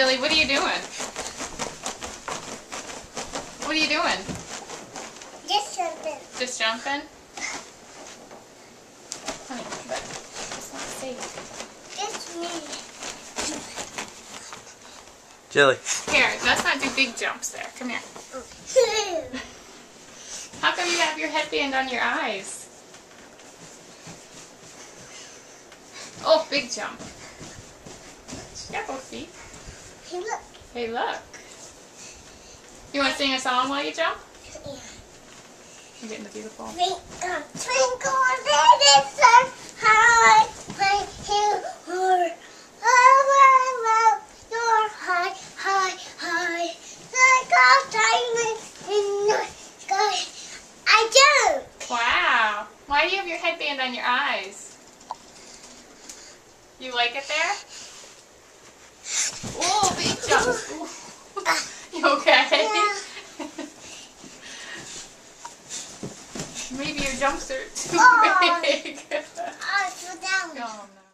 Jilly, what are you doing? What are you doing? Just jumping. Just jumping? Honey, but it's not safe. Just me. Jilly. Here, let's not do big jumps there. Come here. How come you have your headband on your eyes? Oh, big jump. She got both feet. Hey, look. Hey, look. You want to sing a song while you jump? Yeah. I'm getting the beautiful. Twinkle, twinkle, little sun, high, high, hill, over, over, you're high, high, high, like a diamond in the sky. I jump. Wow. Why do you have your headband on your eyes? You like it there? Oh, big jump. Ooh. You okay? Yeah. Maybe your jumps are too Oh. big. I fell down. Oh, no.